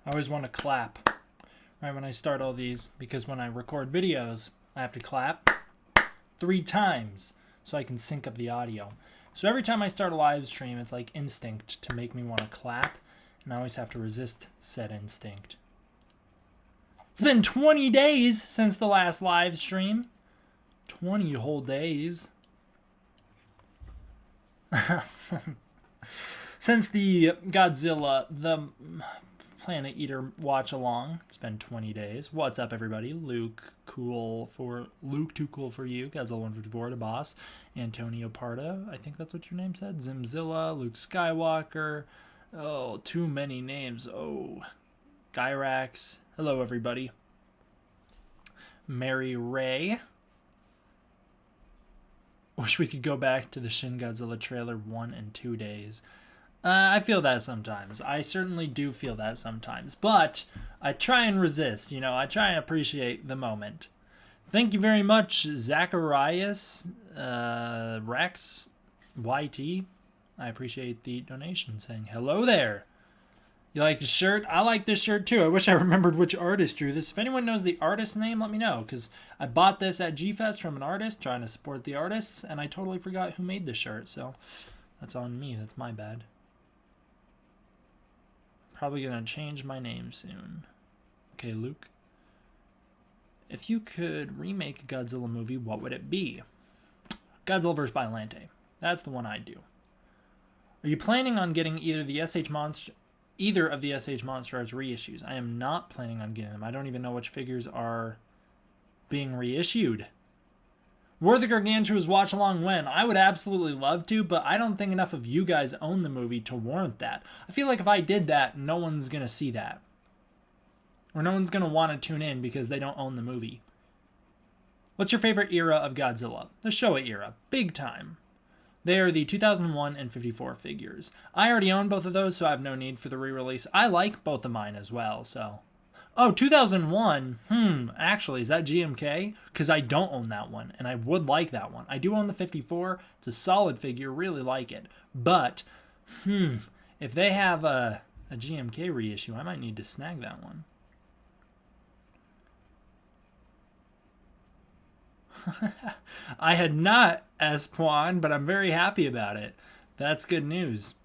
I always want to clap right when I start all these, because when I record videos, I have to clap 3 times so I can sync up the audio. So every time I start a live stream, it's like instinct to make me want to clap, and I always have to resist said instinct. It's been 20 days since the last live stream. 20 whole days. Since the Godzilla, the Planet Eater watch along, it's been 20 days. What's up, everybody? Luke Too Cool for You, Godzilla 154, the boss, Antonio Parda, I think that's what your name said, Zimzilla, Luke Skywalker, oh, too many names, oh, Gyrax, hello, everybody. Mary Ray. Wish we could go back to the Shin Godzilla trailer 1 and 2 days. I feel that sometimes. I certainly do feel that sometimes. But I try and resist. You know, I try and appreciate the moment. Thank you very much, Zacharias, Rex, YT. I appreciate the donation, saying hello there. You like the shirt? I like this shirt too. I wish I remembered which artist drew this. If anyone knows the artist name, let me know. Because I bought this at G-Fest from an artist, trying to support the artists. And I totally forgot who made the shirt. So that's on me. That's my bad. Probably going to change my name soon. Okay, Luke. If you could remake a Godzilla movie, what would it be? Godzilla vs. Biollante. That's the one I'd do. Are you planning on getting either of the SH Monster Arts reissues? I am not planning on getting them. I don't even know which figures are being reissued. War of the Gargantua's watch along when? I would absolutely love to, but I don't think enough of you guys own the movie to warrant that. I feel like if I did that, no one's going to see that. Or no one's going to want to tune in because they don't own the movie. What's your favorite era of Godzilla? The Showa era. Big time. They are the 2001 and 54 figures. I already own both of those, so I have no need for the re-release. I like both of mine as well, so... Oh, 2001. Actually, is that GMK? Because I don't own that one, and I would like that one. I do own the 54. It's a solid figure. Really like it. But, if they have a GMK reissue, I might need to snag that one. I had not Espuan, but I'm very happy about it. That's good news.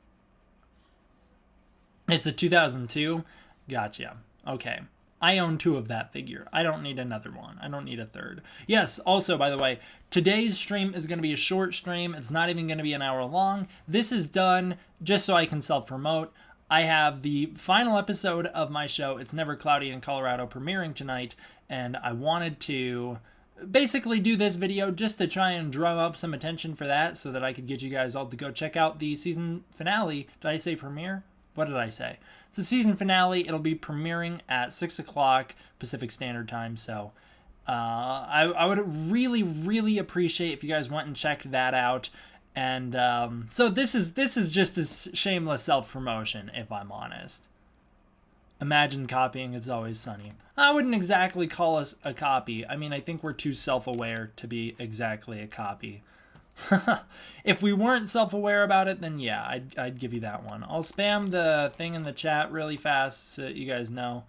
It's a 2002. Gotcha. Okay. I own 2 of that figure. I don't need another one. I don't need a third. Yes, also, by the way, today's stream is going to be a short stream. It's not even going to be an hour long. This is done just so I can self-promote. I have the final episode of my show, It's Never Cloudy in Colorado, premiering tonight, and I wanted to basically do this video just to try and drum up some attention for that so that I could get you guys all to go check out the season finale. Did I say premiere? What did I say? It's the season finale. It'll be premiering at 6 o'clock Pacific Standard Time. So I would really, really appreciate if you guys went and checked that out. And so this is just a shameless self-promotion, if I'm honest. Imagine copying It's Always Sunny. I wouldn't exactly call us a copy. I mean, I think we're too self-aware to be exactly a copy. If we weren't self-aware about it, then yeah, I'd give you that one. I'll spam the thing in the chat really fast so that you guys know.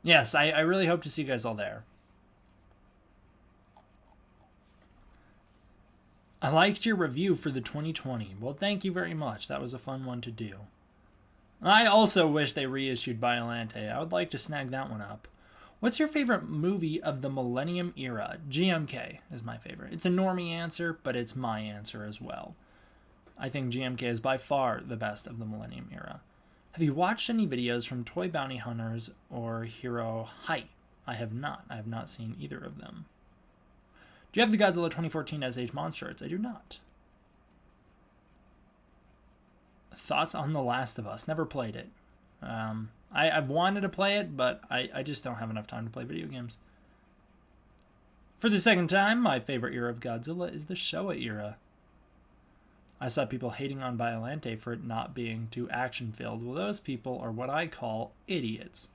Yes, I really hope to see you guys all there. I liked your review for the 2020. Well, thank you very much. That was a fun one to do. I also wish they reissued Biollante. I would like to snag that one up. What's your favorite movie of the Millennium Era? GMK is my favorite. It's a normie answer, but it's my answer as well. I think GMK is by far the best of the Millennium Era. Have you watched any videos from Toy Bounty Hunters or Hero High? I have not. I have not seen either of them. Do you have the Godzilla 2014 SH Monster Arts? I do not. Thoughts on The Last of Us? Never played it. I've wanted to play it, but I just don't have enough time to play video games. For the second time, my favorite era of Godzilla is the Showa era. I saw people hating on Biollante for it not being too action-filled. Well, those people are what I call idiots.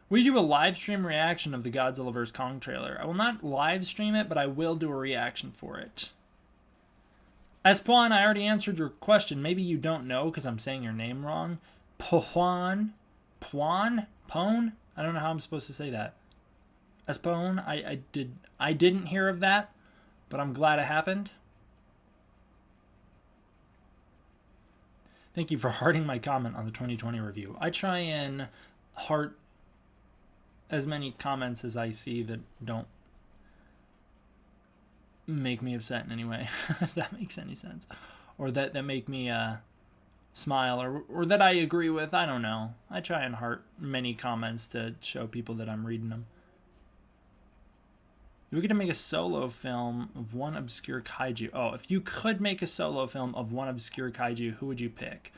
We do a live stream reaction of the Godzilla vs. Kong trailer. I will not live stream it, but I will do a reaction for it. Espuan, I already answered your question. Maybe you don't know because I'm saying your name wrong. Puan? Pone? I don't know how I'm supposed to say that. Espone? I didn't hear of that, but I'm glad it happened. Thank you for hearting my comment on the 2020 review. I try and heart as many comments as I see that don't make me upset in any way, if that makes any sense. Or that make me smile, or that I agree with. I don't know. I try and heart many comments to show people that I'm reading them. If we get to make a solo film of one obscure kaiju. Oh, if you could make a solo film of one obscure kaiju, who would you pick?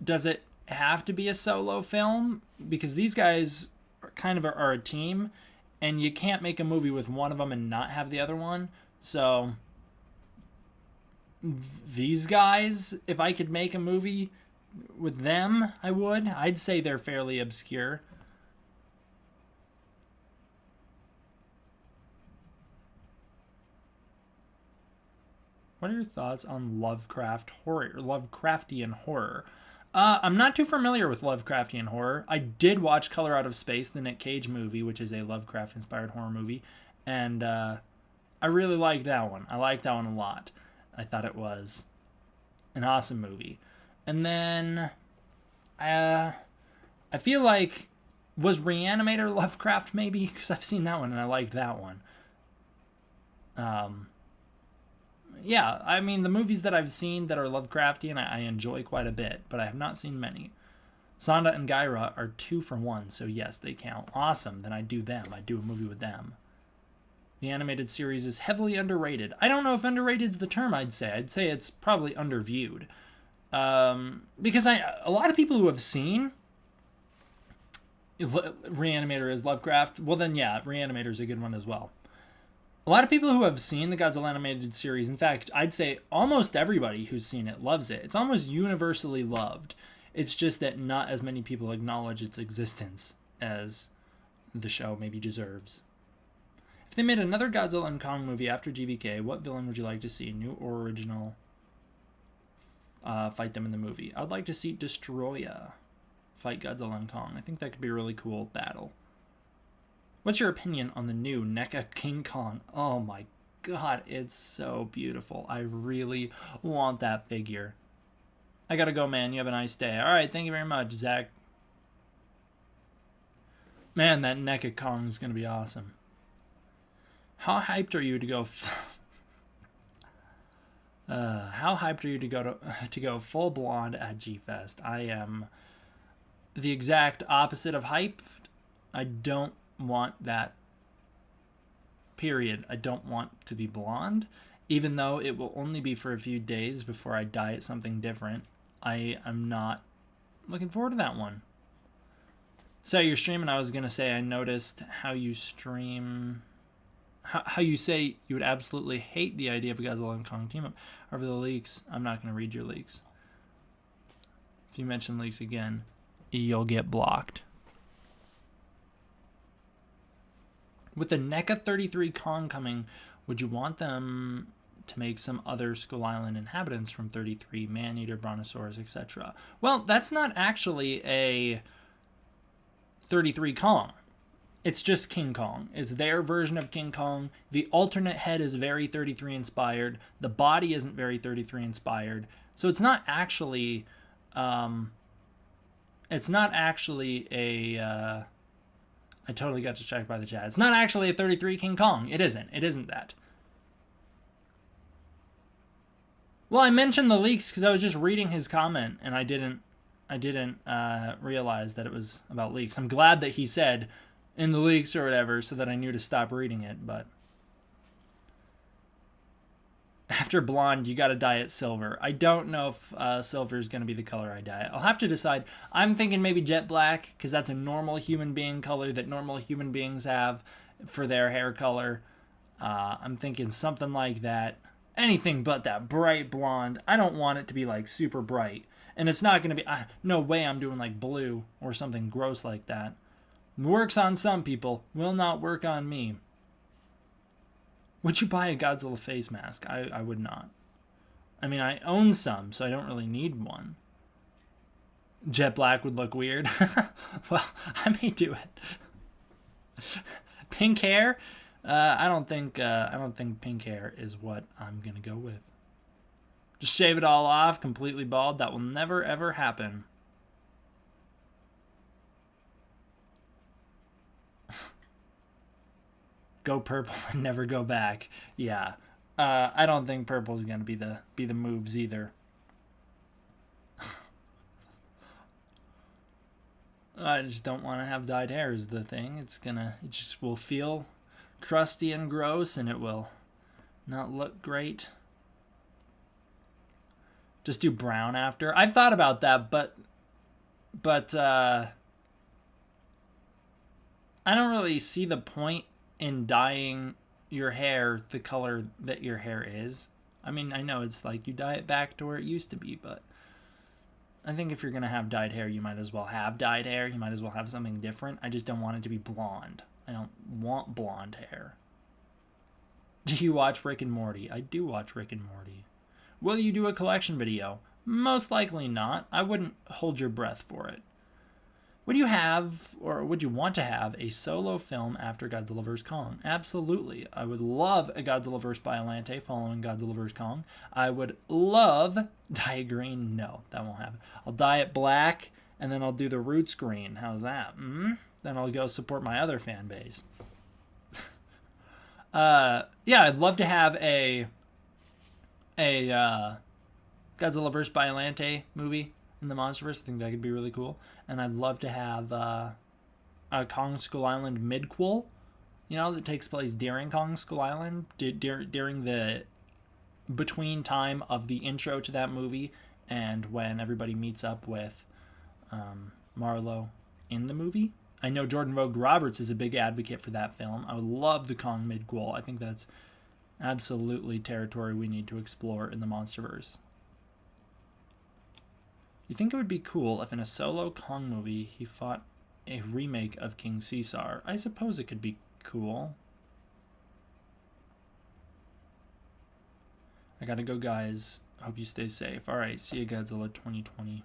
Does it have to be a solo film? Because these guys are a team, and you can't make a movie with one of them and not have the other one. So these guys, if I could make a movie with them, I would. I'd say they're fairly obscure. What are your thoughts on Lovecraftian horror? I'm not too familiar with Lovecraftian horror. I did watch Color Out of Space, the Nick Cage movie, which is a Lovecraft-inspired horror movie, and I really liked that one. I liked that one a lot. I thought it was an awesome movie. And then I feel like, was Reanimator Lovecraft maybe? Because I've seen that one and I liked that one. Yeah, I mean, the movies that I've seen that are Lovecraftian, I enjoy quite a bit, but I have not seen many. Sonda and Gyra are 2 for 1, so yes, they count. Awesome, then I do them. I do a movie with them. The animated series is heavily underrated. I don't know if underrated is the term I'd say. I'd say it's probably underviewed. Because a lot of people who have seen Reanimator is Lovecraft, well then yeah, Reanimator is a good one as well. A lot of people who have seen the Godzilla animated series, in fact, I'd say almost everybody who's seen it loves it. It's almost universally loved. It's just that not as many people acknowledge its existence as the show maybe deserves. If they made another Godzilla and Kong movie after GVK, what villain would you like to see, new or original, fight them in the movie? I would like to see Destroya fight Godzilla and Kong. I think that could be a really cool battle. What's your opinion on the new NECA King Kong? Oh my god, it's so beautiful. I really want that figure. I gotta go, man. You have a nice day. Alright, thank you very much, Zach. Man, that NECA Kong is gonna be awesome. How hyped are you to go... how hyped are you to go full blonde at G-Fest? I am the exact opposite of hyped. I don't want that, period. I don't want to be blonde, even though it will only be for a few days before I dye it something different. I am not looking forward to that one. So you're streaming. I was gonna say I noticed how you stream, how you say you would absolutely hate the idea of a Godzilla and Kong team up. Over the leaks, I'm not gonna read your leaks. If you mention leaks again, you'll get blocked. With the NECA 33 Kong coming, would you want them to make some other Skull Island inhabitants from 33, Maneater, Brontosaurus, etc.? Well, that's not actually a 33 Kong. It's just King Kong. It's their version of King Kong. The alternate head is very 33 inspired. The body isn't very 33 inspired. So it's not actually a I totally got distracted by the chat. It's not actually a 33 King Kong. It isn't. It isn't that. Well, I mentioned the leaks because I was just reading his comment and I didn't realize that it was about leaks. I'm glad that he said in the leaks or whatever so that I knew to stop reading it, but after blonde, you got to dye it silver. I don't know if silver is going to be the color I dye it. I'll have to decide. I'm thinking maybe jet black because that's a normal human being color that normal human beings have for their hair color. I'm thinking something like that. Anything but that bright blonde. I don't want it to be like super bright. And it's not going to be... no way I'm doing like blue or something gross like that. Works on some people. Will not work on me. Would you buy a Godzilla face mask? I would not. I mean, I own some, so I don't really need one. Jet black would look weird. Well, I may do it. Pink hair? I don't think pink hair is what I'm gonna go with. Just shave it all off, completely bald. That will never ever happen. Go purple and never go back. Yeah. I don't think purple is gonna be the moves either. I just don't want to have dyed hair is the thing. It just will feel crusty and gross, and it will not look great. Just do brown after. I've thought about that, but I don't really see the point in dyeing your hair the color that your hair is. I mean, I know it's like you dye it back to where it used to be, but I think if you're going to have dyed hair, you might as well have dyed hair. You might as well have something different. I just don't want it to be blonde. I don't want blonde hair. Do you watch Rick and Morty? I do watch Rick and Morty. Will you do a collection video? Most likely not. I wouldn't hold your breath for it. Would you have, or would you want to have, a solo film after Godzilla vs. Kong? Absolutely. I would love a Godzilla vs. Biollante following Godzilla vs. Kong. I would love dye it green. No, that won't happen. I'll dye it black, and then I'll do the roots green. How's that? Then I'll go support my other fan base. Yeah, I'd love to have a Godzilla vs. Biollante movie in the Monsterverse. I think that could be really cool. And I'd love to have a Kong Skull Island midquel, that takes place during Kong Skull Island, during the between time of the intro to that movie and when everybody meets up with Marlo in the movie. I know Jordan Vogt Roberts is a big advocate for that film. I would love the Kong midquel. I think that's absolutely territory we need to explore in the Monsterverse. You think it would be cool if in a solo Kong movie he fought a remake of King Caesar? I suppose it could be cool. I gotta go, guys. Hope you stay safe. Alright, see you, Godzilla 2020.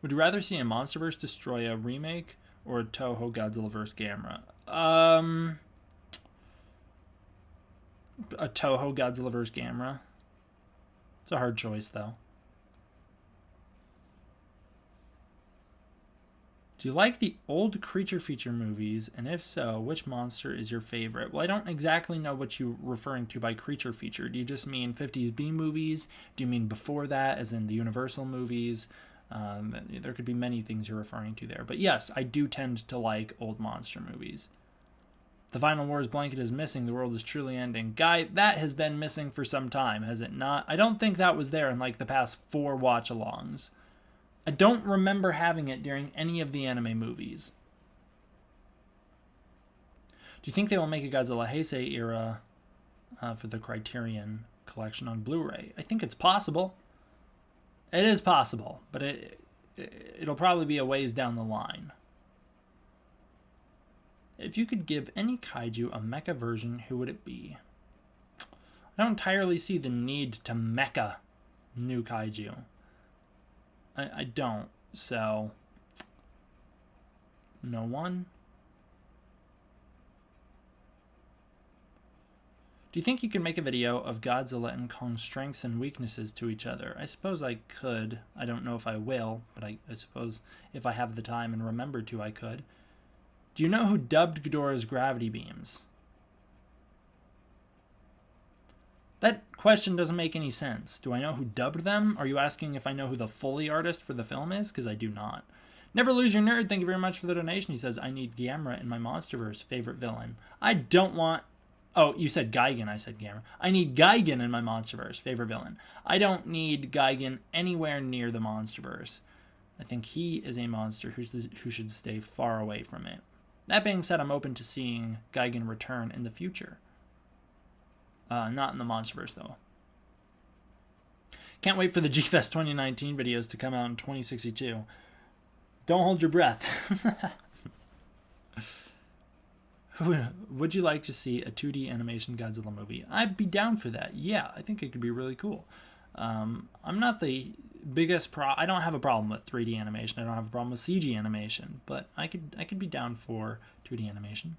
Would you rather see a Monsterverse destroy a remake or a Toho Godzilla vs. Gamera? A Toho Godzilla vs. Gamera. It's a hard choice, though. Do you like the old creature feature movies? And if so, which monster is your favorite? Well, I don't exactly know what you're referring to by creature feature. Do you just mean 50s B movies? Do you mean before that, as in the Universal movies? There could be many things you're referring to there. But yes, I do tend to like old monster movies. The Final Wars blanket is missing. The world is truly ending. Guy, that has been missing for some time, has it not? I don't think that was there in like the past 4 watch-alongs. I don't remember having it during any of the anime movies. Do you think they will make a Godzilla Heisei era for the Criterion collection on Blu-ray? I think it's possible. It is possible, but it'll probably be a ways down the line. If you could give any kaiju a mecha version, who would it be? I don't entirely see the need to mecha new kaiju. I don't, so no one. Do you think you could make a video of Godzilla and Kong's strengths and weaknesses to each other? I suppose I could. I don't know if I will, but I suppose if I have the time and remember to, I could. Do you know who dubbed Ghidorah's gravity beams? That question doesn't make any sense. Do I know who dubbed them? Are you asking if I know who the Foley artist for the film is? Because I do not. Never lose your nerd. Thank you very much for the donation. He says, I need Gamera in my Monsterverse. Favorite villain. I don't want... Oh, you said Gigan. I said Gamera. I need Gigan in my Monsterverse. Favorite villain. I don't need Gigan anywhere near the Monsterverse. I think he is a monster who should stay far away from it. That being said, I'm open to seeing Gigan return in the future. Not in the Monsterverse, though. Can't wait for the G-Fest 2019 videos to come out in 2062. Don't hold your breath. Would you like to see a 2D animation Godzilla movie? I'd be down for that. Yeah, I think it could be really cool. I'm not the biggest I don't have a problem with 3D animation. I don't have a problem with CG animation, but I could be down for 2D animation.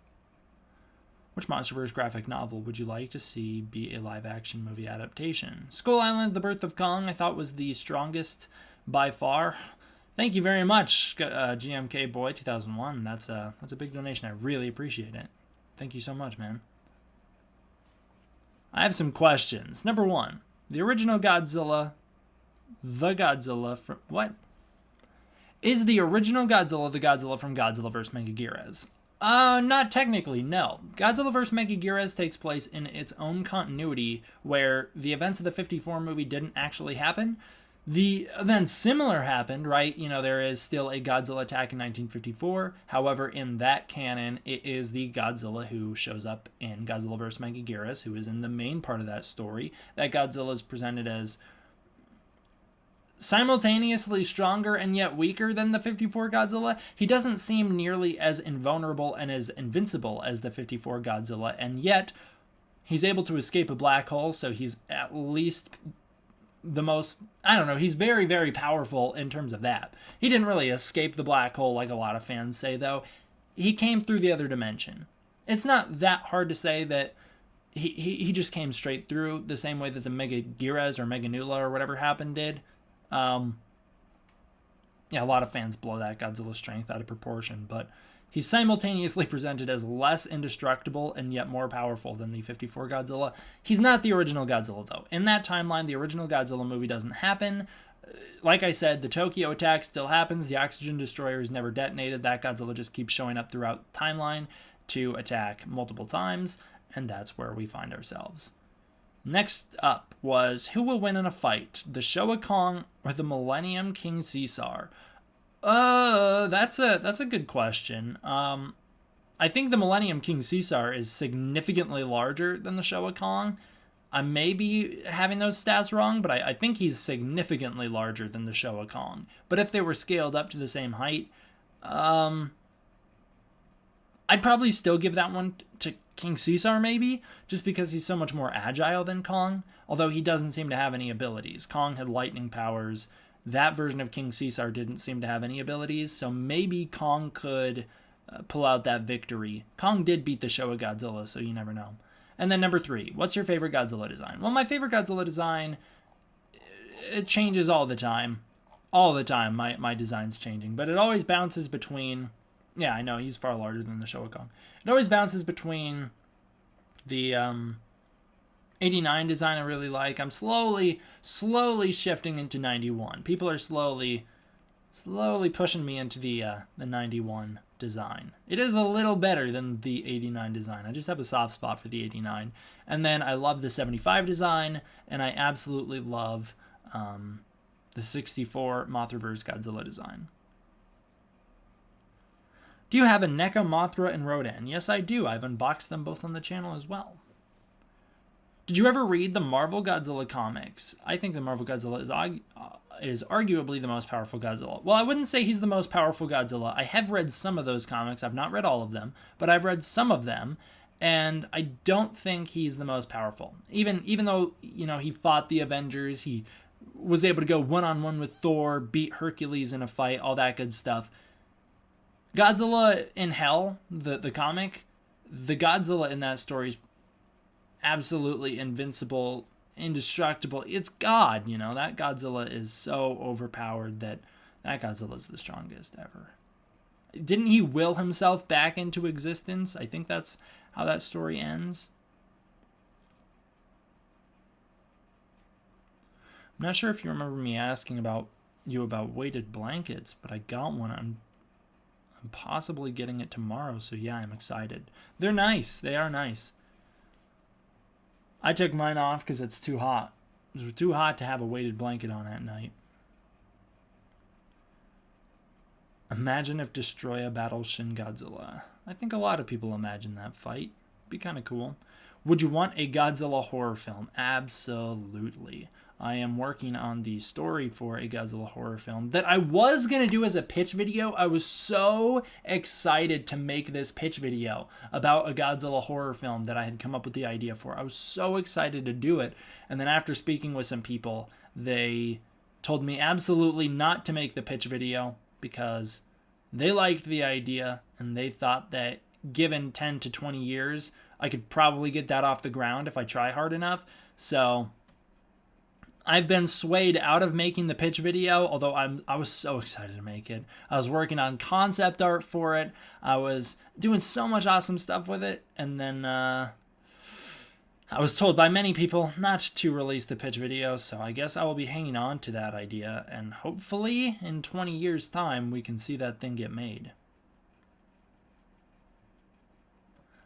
Which Monsterverse graphic novel would you like to see be a live-action movie adaptation? Skull Island: The Birth of Kong, I thought was the strongest by far. Thank you very much, GMK Boy 2001. That's a big donation. I really appreciate it. Thank you so much, man. I have some questions. Number one, the original Godzilla, the Godzilla from what? Is the original Godzilla the Godzilla from Godzilla vs. Megaguirus? Not technically, no. Godzilla vs. Megaguirus takes place in its own continuity where the events of the 54 movie didn't actually happen. The event similar happened, right? You know, there is still a Godzilla attack in 1954. However, in that canon, it is the Godzilla who shows up in Godzilla vs. Megaguirus, who is in the main part of that story. That Godzilla is presented as simultaneously stronger and yet weaker than the 54 Godzilla. He doesn't seem nearly as invulnerable and as invincible as the 54 Godzilla, and yet he's able to escape a black hole, so he's at least the most, I don't know, he's very, very powerful in terms of that. He didn't really escape the black hole like a lot of fans say, though. He came through the other dimension. It's not that hard to say that he just came straight through the same way that the Megaguirus or Meganula or whatever happened did. Yeah, a lot of fans blow that Godzilla strength out of proportion, but he's simultaneously presented as less indestructible and yet more powerful than the 54 Godzilla. He's not the original Godzilla, though. In that timeline, the original Godzilla movie doesn't happen. Like I said, the Tokyo attack still happens. The oxygen destroyer is never detonated. That Godzilla just keeps showing up throughout the timeline to attack multiple times, and that's where we find ourselves. Next up was, who will win in a fight, the Showa Kong or the Millennium King Caesar? That's a good question. I think the Millennium King Caesar is significantly larger than the Showa Kong. I may be having those stats wrong, but I think he's significantly larger than the Showa Kong. But if they were scaled up to the same height, I'd probably still give that one to King Caesar, maybe, just because he's so much more agile than Kong, although he doesn't seem to have any abilities. Kong had lightning powers. That version of King Caesar didn't seem to have any abilities, so maybe Kong could pull out that victory. Kong did beat the Showa Godzilla, so you never know. And then number 3, what's your favorite Godzilla design? Well, my favorite Godzilla design, it changes all the time. All the time, my design's changing, but it always bounces between... Yeah, I know, he's far larger than the Showa Kong. It always bounces between the 89 design I really like. I'm slowly shifting into 91. People are slowly pushing me into the 91 design. It is a little better than the 89 design. I just have a soft spot for the 89. And then I love the 75 design, and I absolutely love the 64 Monstervese Godzilla design. Do you have a NECA, Mothra, and Rodan? Yes, I do. I've unboxed them both on the channel as well. Did you ever read the Marvel Godzilla comics? I think the Marvel Godzilla is arguably the most powerful Godzilla. Well, I wouldn't say he's the most powerful Godzilla. I have read some of those comics. I've not read all of them, but I've read some of them, and I don't think he's the most powerful. Even though, you know, he fought the Avengers, he was able to go one-on-one with Thor, beat Hercules in a fight, all that good stuff. Godzilla in Hell, the comic, the Godzilla in that story is absolutely invincible, indestructible. It's God, you know. That Godzilla is so overpowered that Godzilla is the strongest ever. Didn't he will himself back into existence? I think that's how that story ends. I'm not sure if you remember me asking about weighted blankets, but I got one. I'm possibly getting it tomorrow, so yeah, I'm excited. They're nice. They are nice. I took mine off because it's too hot. It was too hot to have a weighted blanket on at night. Imagine if Destroya battles Shin Godzilla. I think a lot of people imagine that fight. Be kind of cool. Would you want a Godzilla horror film? Absolutely. I am working on the story for a Godzilla horror film that I was going to do as a pitch video. I was so excited to make this pitch video about a Godzilla horror film that I had come up with the idea for. I was so excited to do it. And then after speaking with some people, they told me absolutely not to make the pitch video because they liked the idea and they thought that given 10 to 20 years, I could probably get that off the ground if I try hard enough. So I've been swayed out of making the pitch video, although I was so excited to make it. I was working on concept art for it. I was doing so much awesome stuff with it. And then I was told by many people not to release the pitch video, so I guess I will be hanging on to that idea. And hopefully in 20 years' time, we can see that thing get made.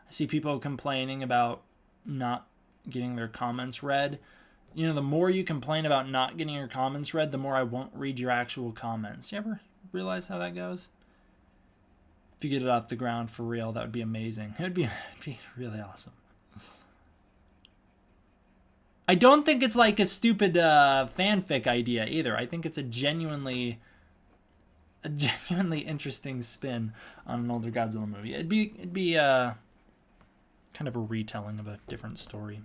I see people complaining about not getting their comments read. You know, the more you complain about not getting your comments read, the more I won't read your actual comments. You ever realize how that goes? If you get it off the ground for real, that would be amazing. It'd be really awesome. I don't think it's like a stupid fanfic idea either. I think it's a genuinely interesting spin on an older Godzilla movie. It'd be kind of a retelling of a different story.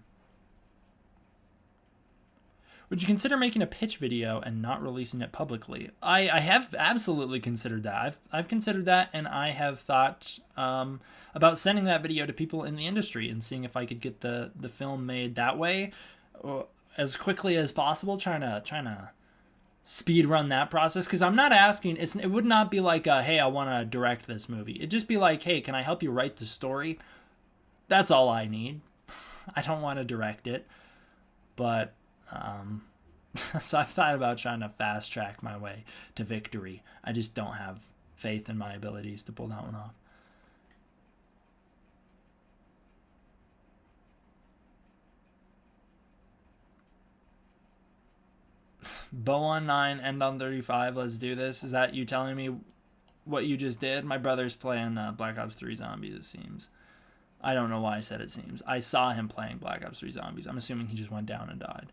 Would you consider making a pitch video and not releasing it publicly? I have absolutely considered that. I've considered that, and I have thought about sending that video to people in the industry and seeing if I could get the film made that way as quickly as possible, trying to speed run that process. Because I'm not asking, it would not be like, hey, I want to direct this movie. It'd just be like, hey, can I help you write the story? That's all I need. I don't want to direct it. But so I've thought about trying to fast track my way to victory. I just don't have faith in my abilities to pull that one off. Bow on 9, end on 35. Let's do this. Is that you telling me what you just did? My brother's playing Black Ops 3 Zombies, it seems. I don't know why I said it seems. I saw him playing Black Ops 3 Zombies. I'm assuming he just went down and died.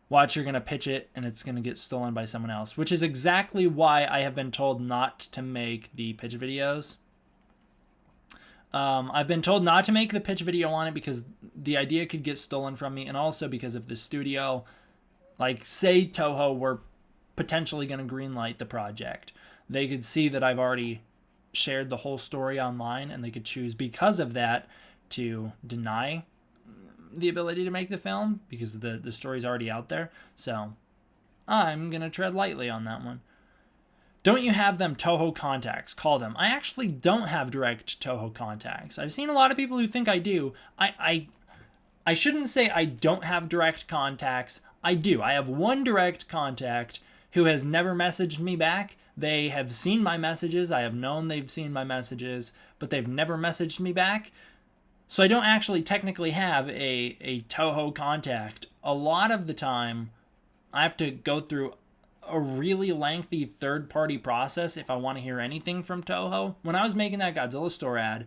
Watch, you're going to pitch it and it's going to get stolen by someone else, which is exactly why I have been told not to make the pitch videos. I've been told not to make the pitch video on it because the idea could get stolen from me, and also because if the studio, like say Toho were potentially going to greenlight the project, they could see that I've already shared the whole story online, and they could choose because of that to deny the ability to make the film because the story's already out there. So I'm going to tread lightly on that one. Don't you have them Toho contacts? Call them. I actually don't have direct Toho contacts. I've seen a lot of people who think I do. I shouldn't say I don't have direct contacts. I do. I have one direct contact who has never messaged me back. They have seen my messages. I have known they've seen my messages, but they've never messaged me back. So I don't actually technically have a Toho contact. A lot of the time, I have to go through a really lengthy third-party process if I want to hear anything from Toho. When I was making that Godzilla store ad,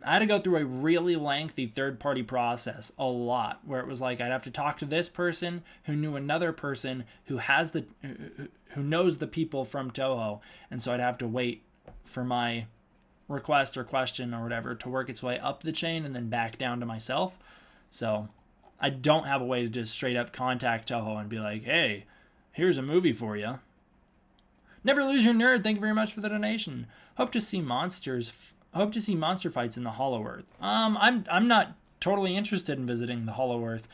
I had to go through a really lengthy third-party process, a lot, where it was like I'd have to talk to this person who knew another person who knows the people from Toho, and so I'd have to wait for my request or question or whatever to work its way up the chain and then back down to myself. So I don't have a way to just straight up contact Toho and be like, hey, here's a movie for you. Never lose your nerd. Thank you very much for the donation. Hope to see monster fights in the Hollow Earth. I'm not totally interested in visiting the Hollow Earth.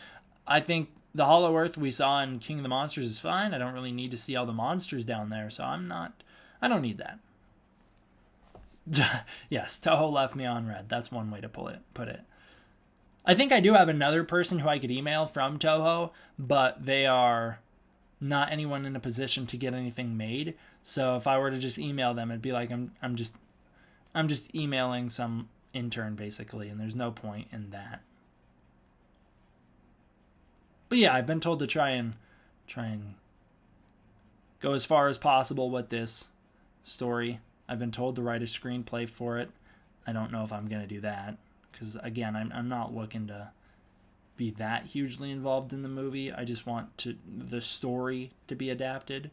I think the Hollow Earth we saw in King of the Monsters is fine. I don't really need to see all the monsters down there, so I don't need that. Yes, Toho left me on red. That's one way to put it. I think I do have another person who I could email from Toho, but they are not anyone in a position to get anything made. So if I were to just email them, it'd be like I'm just emailing some intern basically, and there's no point in that. But yeah, I've been told to try and go as far as possible with this story. I've been told to write a screenplay for it. I don't know if I'm going to do that because, again, I'm not looking to be that hugely involved in the movie. I just want the story to be adapted.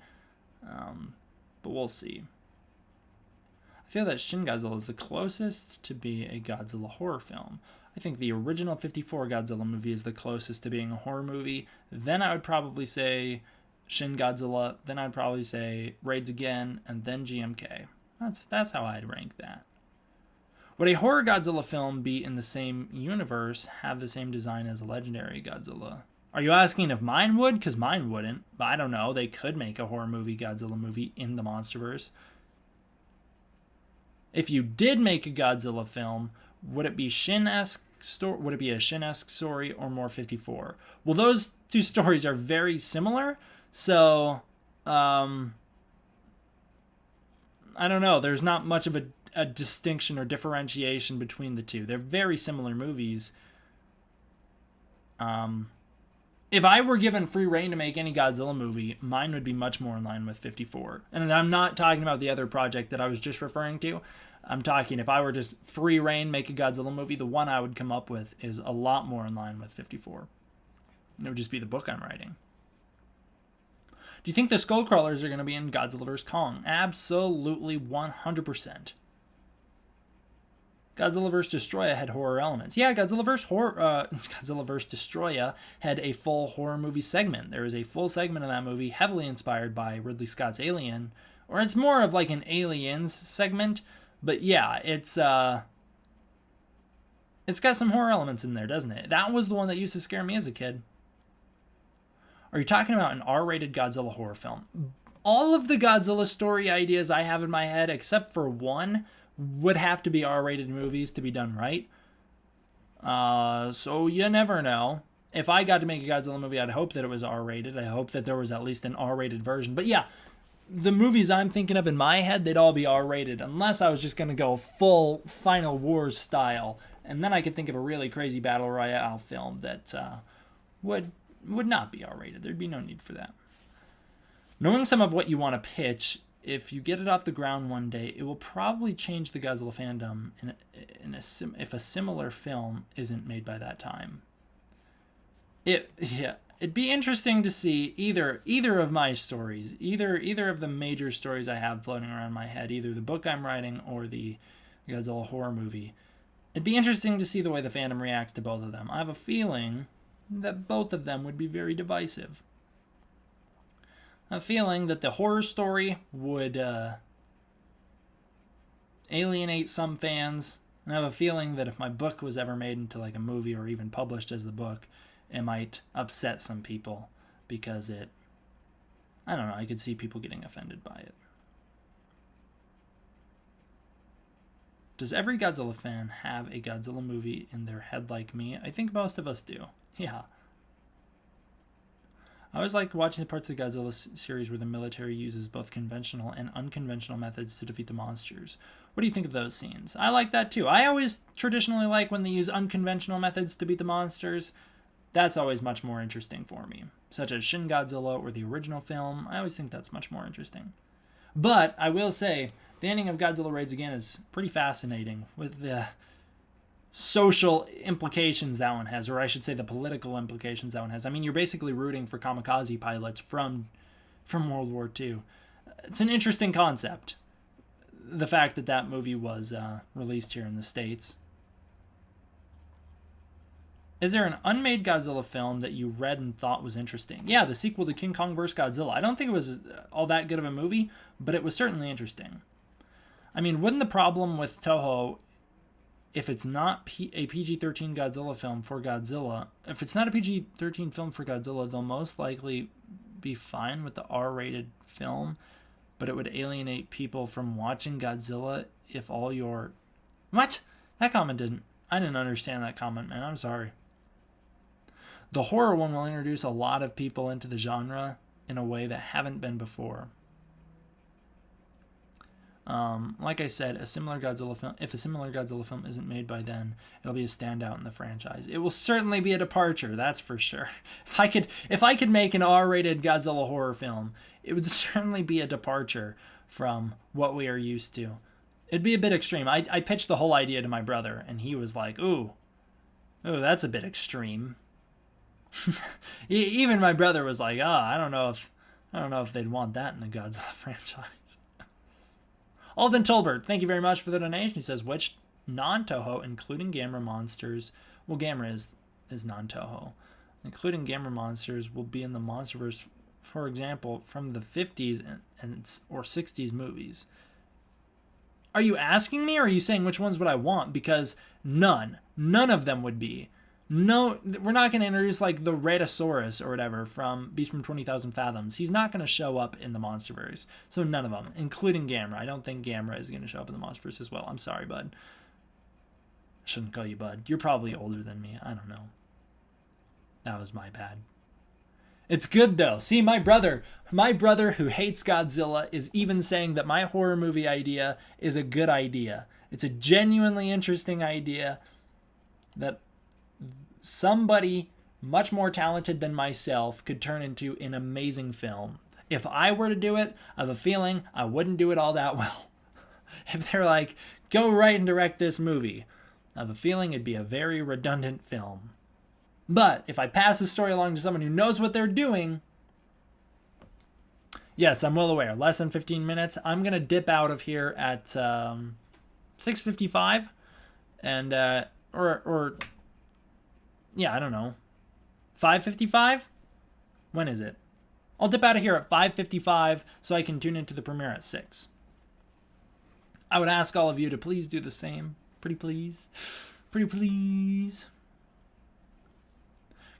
But we'll see. I feel that Shin Godzilla is the closest to be a Godzilla horror film. I think the original 54 Godzilla movie is the closest to being a horror movie. Then I would probably say Shin Godzilla. Then I'd probably say Raids Again, and then GMK. That's how I'd rank that. Would a horror Godzilla film be in the same universe, have the same design as a legendary Godzilla? Are you asking if mine would? Because mine wouldn't. But I don't know. They could make a horror movie, Godzilla movie in the Monsterverse. If you did make a Godzilla film, would it be Shin-esque story? Would it be a Shin-esque story or more 54? Well, those two stories are very similar. So, I don't know. There's not much of a distinction or differentiation between the two. They're very similar movies. If I were given free reign to make any Godzilla movie, mine would be much more in line with 54. And I'm not talking about the other project that I was just referring to. I'm talking if I were just free reign, make a Godzilla movie, the one I would come up with is a lot more in line with 54. It would just be the book I'm writing. Do you think the Skullcrawlers are going to be in Godzilla vs. Kong? Absolutely 100%. Godzilla vs. Destroya had horror elements. Yeah, Godzilla vs. Destroya had a full horror movie segment. There is a full segment of that movie heavily inspired by Ridley Scott's Alien, or it's more of like an Aliens segment, but yeah, it's got some horror elements in there, doesn't it? That was the one that used to scare me as a kid. Are you talking about an R-rated Godzilla horror film? All of the Godzilla story ideas I have in my head, except for one, would have to be R-rated movies to be done right. So you never know. If I got to make a Godzilla movie, I'd hope that it was R-rated. I hope that there was at least an R-rated version. But yeah, the movies I'm thinking of in my head, they'd all be R-rated, unless I was just going to go full Final Wars style. And then I could think of a really crazy Battle Royale film that would not be R-rated. There'd be no need for that. Knowing some of what you want to pitch, if you get it off the ground one day, it will probably change the Godzilla fandom if a similar film isn't made by that time. It'd be interesting to see either of my stories, either of the major stories I have floating around my head, either the book I'm writing or the Godzilla horror movie. It'd be interesting to see the way the fandom reacts to both of them. I have a feeling that both of them would be very divisive. A feeling that the horror story would alienate some fans, and I have a feeling that if my book was ever made into like a movie or even published as a book, it might upset some people because I don't know, I could see people getting offended by it. Does every Godzilla fan have a Godzilla movie in their head like me? I think most of us do. Yeah. I always like watching the parts of the Godzilla series where the military uses both conventional and unconventional methods to defeat the monsters. What do you think of those scenes? I like that too. I always traditionally like when they use unconventional methods to beat the monsters. That's always much more interesting for me. Such as Shin Godzilla or the original film. I always think that's much more interesting. But I will say, the ending of Godzilla Raids Again is pretty fascinating with the social implications that one has, or I should say the political implications that one has. I mean, you're basically rooting for kamikaze pilots from World War II. It's an interesting concept, the fact that that movie was released here in the States. Is there an unmade Godzilla film that you read and thought was interesting? Yeah, the sequel to King Kong vs. Godzilla. I don't think it was all that good of a movie, but it was certainly interesting. I mean, wouldn't the problem with Toho, if it's not a PG-13 Godzilla film for Godzilla, if it's not a PG-13 film for Godzilla, they'll most likely be fine with the R-rated film, but it would alienate people from watching Godzilla if all your... What? That comment I didn't understand that comment, man. I'm sorry. The horror one will introduce a lot of people into the genre in a way that haven't been before. Like I said, if a similar Godzilla film isn't made by then, it'll be a standout in the franchise. It will certainly be a departure, that's for sure. If I could make an R-rated Godzilla horror film, it would certainly be a departure from what we are used to. It'd be a bit extreme. I pitched the whole idea to my brother, and he was like, ooh, that's a bit extreme. Even my brother was like, I don't know if they'd want that in the Godzilla franchise. Alden Tolbert, thank you very much for the donation. He says, which non-Toho, including Gamera monsters, well, Gamera is non-Toho, including Gamera monsters, will be in the Monsterverse, for example, from the 50s or 60s movies. Are you asking me, or are you saying which ones would I want? Because none of them would be. No, we're not going to introduce like the Rhedosaurus or whatever from Beast from 20,000 Fathoms. He's not going to show up in the Monsterverse. So none of them, including Gamera. I don't think Gamera is going to show up in the Monsterverse as well. I'm sorry, bud. I shouldn't call you bud. You're probably older than me. I don't know. That was my bad. It's good though. See, my brother who hates Godzilla is even saying that my horror movie idea is a good idea. It's a genuinely interesting idea that somebody much more talented than myself could turn into an amazing film. If I were to do it, I have a feeling I wouldn't do it all that well. If they're like, go write and direct this movie, I have a feeling it'd be a very redundant film. But if I pass the story along to someone who knows what they're doing, yes, I'm well aware. Less than 15 minutes. I'm going to dip out of here at 6:55 and yeah, I don't know. 5:55? When is it? I'll dip out of here at 5:55 so I can tune into the premiere at 6. I would ask all of you to please do the same. Pretty please. Pretty please.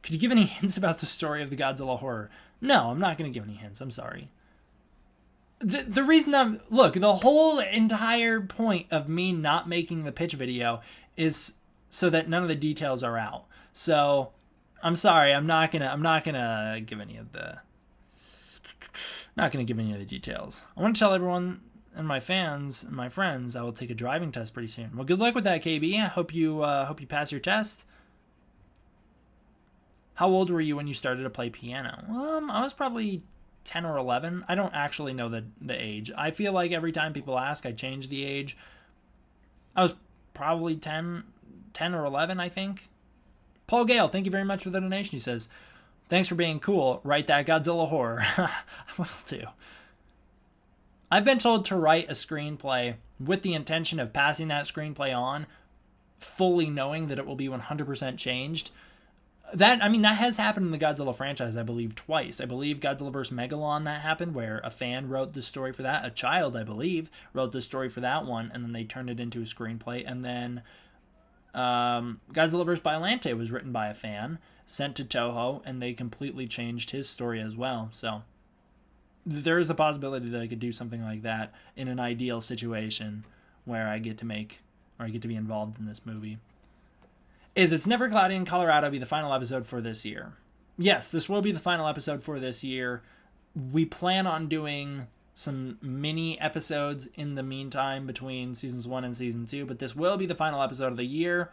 Could you give any hints about the story of the Godzilla horror? No, I'm not going to give any hints. I'm sorry. The reason look, the whole entire point of me not making the pitch video is so that none of the details are out. So, I'm sorry, I'm not gonna give any of the details. I want to tell everyone and my fans and my friends I will take a driving test pretty soon. Well, good luck with that, KB. I hope you pass your test. How old were you when you started to play piano? I was probably 10 or 11. I don't actually know the age. I feel like every time people ask, I change the age. I was probably 10 or 11, I think. Paul Gale, thank you very much for the donation. He says, thanks for being cool. Write that Godzilla horror. I will do. I've been told to write a screenplay with the intention of passing that screenplay on, fully knowing that it will be 100% changed. That has happened in the Godzilla franchise, I believe, twice. I believe Godzilla vs. Megalon, that happened, where a fan wrote the story for that. A child, I believe, wrote the story for that one, and then they turned it into a screenplay. And then Godzilla vs. Biollante was written by a fan, sent to Toho, and they completely changed his story as well. So there is a possibility that I could do something like that in an ideal situation where I get to be involved in this movie. Is It's Never Cloudy in Colorado be the final episode for this year? Yes, this will be the final episode for this year. We plan on doing some mini episodes in the meantime between seasons 1 and season 2, but this will be the final episode of the year.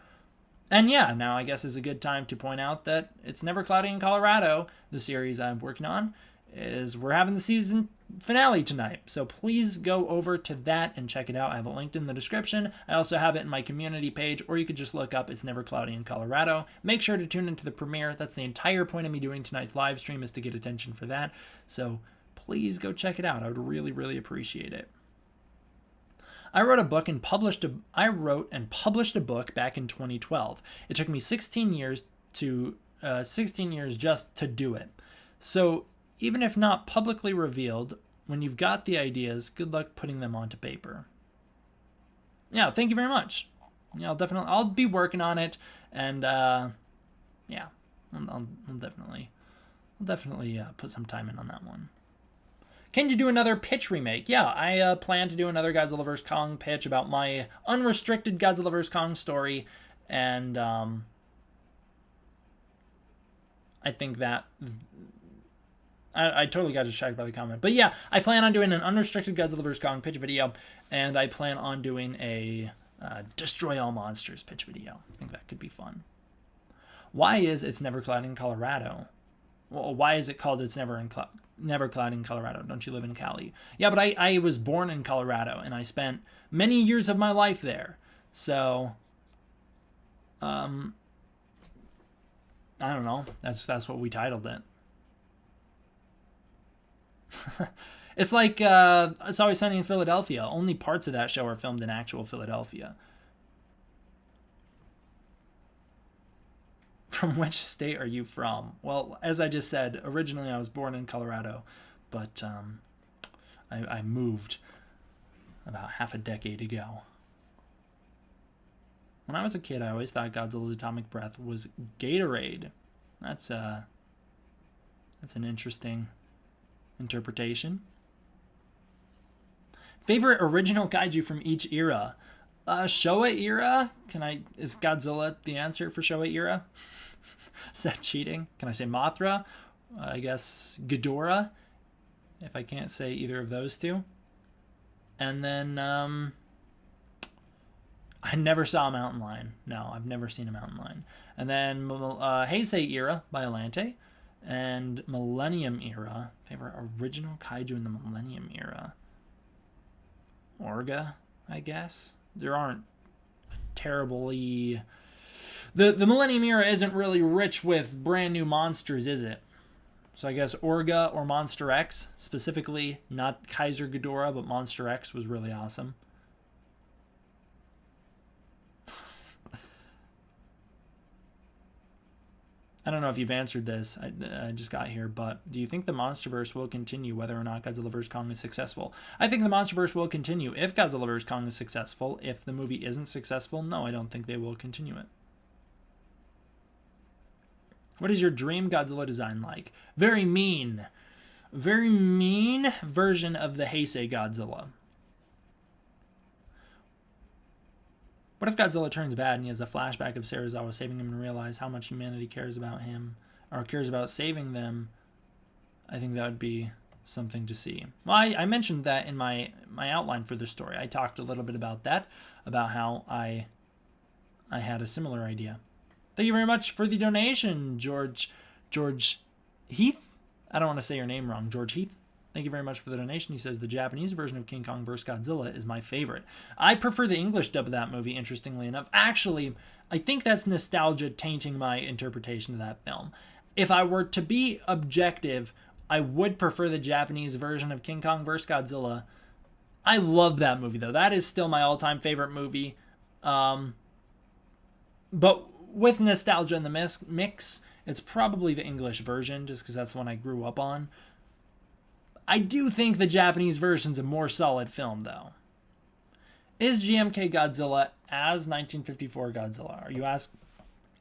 And yeah, now I guess is a good time to point out that It's Never Cloudy in Colorado, the series I'm working on, we're having the season finale tonight. So please go over to that and check it out. I have it linked in the description. I also have it in my community page, or you could just look up It's Never Cloudy in Colorado. Make sure to tune into the premiere. That's the entire point of me doing tonight's live stream, is to get attention for that. So please go check it out. I would really, really appreciate it. I wrote and published a book back in 2012. It took me 16 years just to do it. So even if not publicly revealed, when you've got the ideas, good luck putting them onto paper. Yeah, thank you very much. Yeah, I'll be working on it, and yeah, I'll definitely put some time in on that one. Can you do another pitch remake? Yeah, I plan to do another Godzilla vs. Kong pitch about my unrestricted Godzilla vs. Kong story, and I think that I totally got distracted by the comment. But yeah, I plan on doing an unrestricted Godzilla vs. Kong pitch video, and I plan on doing a Destroy All Monsters pitch video. I think that could be fun. Why is It's Never Cloudy in Colorado? Well, why is it called It's Never Cloudy in Colorado? Don't you live in Cali? Yeah, but I was born in Colorado, and I spent many years of my life there. So, I don't know. That's what we titled it. It's like It's Always Sunny in Philadelphia. Only parts of that show are filmed in actual Philadelphia. From which state are you from? Well, as I just said, originally I was born in Colorado, but I moved about half a decade ago. When I was a kid, I always thought Godzilla's atomic breath was Gatorade. That's an interesting interpretation. Favorite original kaiju from each era? Showa era? Is Godzilla the answer for Showa era? Is that cheating? Can I say Mothra? I guess Ghidorah, if I can't say either of those two. And then I never saw a mountain lion. No, I've never seen a mountain lion. And then Heisei era, Biollante. And Millennium era. Favorite original kaiju in the Millennium era? Orga, I guess. There aren't terribly... The Millennium era isn't really rich with brand new monsters, is it? So I guess Orga or Monster X, specifically, not Kaiser Ghidorah, but Monster X was really awesome. I don't know if you've answered this. I just got here, but do you think the Monsterverse will continue whether or not Godzilla vs. Kong is successful? I think the Monsterverse will continue if Godzilla vs. Kong is successful. If the movie isn't successful, no, I don't think they will continue it. What is your dream Godzilla design like? Very mean. Very mean version of the Heisei Godzilla. What if Godzilla turns bad and he has a flashback of Serizawa saving him and realize how much humanity cares about him, or cares about saving them? I think that would be something to see. Well, I mentioned that in my outline for the story. I talked a little bit about that, about how I had a similar idea. Thank you very much for the donation, George Heath. I don't want to say your name wrong, George Heath. Thank you very much for the donation. He says the Japanese version of King Kong vs. Godzilla is my favorite. I prefer the English dub of that movie, interestingly enough. Actually, I think that's nostalgia tainting my interpretation of that film. If I were to be objective, I would prefer the Japanese version of King Kong vs. Godzilla. I love that movie, though. That is still my all-time favorite movie. But with nostalgia in the mix, it's probably the English version, just because that's the one I grew up on. I do think the Japanese version's a more solid film, though. Is GMK Godzilla as 1954 Godzilla? Are you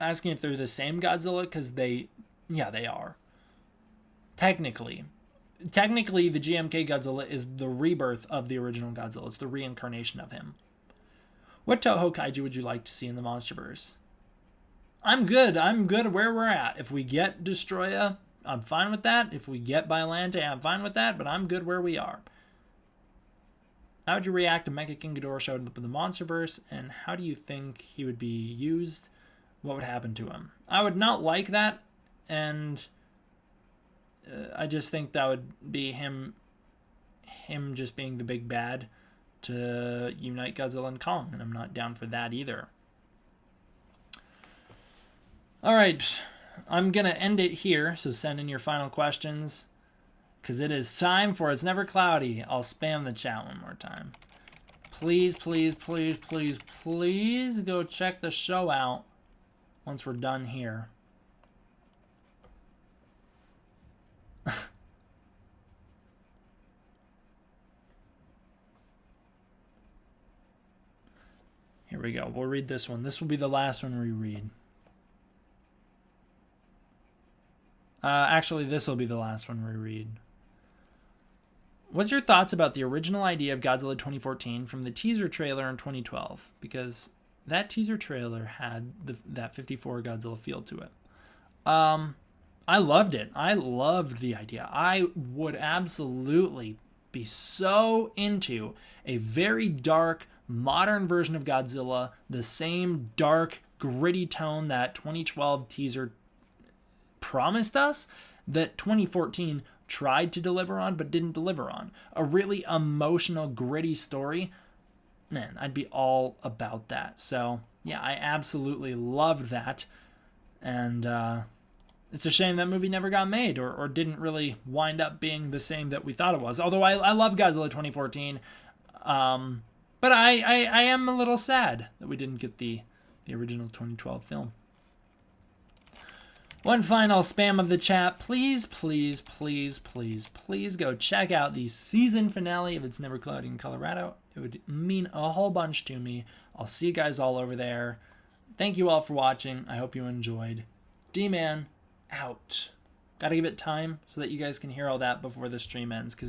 asking if they're the same Godzilla? Because they are. Technically, the GMK Godzilla is the rebirth of the original Godzilla. It's the reincarnation of him. What Toho Kaiju would you like to see in the Monsterverse? I'm good where we're at. If we get Destroya, I'm fine with that. If we get Biollante, I'm fine with that, but I'm good where we are. How would you react if Mecha King Ghidorah showed up in the Monsterverse, and how do you think he would be used? What would happen to him? I would not like that, and I just think that would be him just being the big bad to unite Godzilla and Kong, and I'm not down for that either. All right, I'm going to end it here, so send in your final questions, because it is time for It's Never Cloudy. I'll spam the chat one more time. Please, please, please, please, please go check the show out once we're done here. Here we go. We'll read this one. This will be the last one we read. Actually, this will be the last one we read. What's your thoughts about the original idea of Godzilla 2014 from the teaser trailer in 2012? Because that teaser trailer had that 54 Godzilla feel to it. I loved it. I loved the idea. I would absolutely be so into a very dark, modern version of Godzilla, the same dark, gritty tone that 2012 teaser promised us, that 2014 tried to deliver on but didn't deliver on. A really emotional, gritty story. Man, I'd be all about that. So, yeah, I absolutely loved that. And it's a shame that movie never got made or didn't really wind up being the same that we thought it was. Although I love Godzilla 2014. But I am a little sad that we didn't get the original 2012 film. One final spam of the chat. Please, please, please, please, please go check out the season finale of It's Never Cloudy in Colorado. It would mean a whole bunch to me. I'll see you guys all over there. Thank you all for watching. I hope you enjoyed. D-Man out. Gotta give it time so that you guys can hear all that before the stream ends, because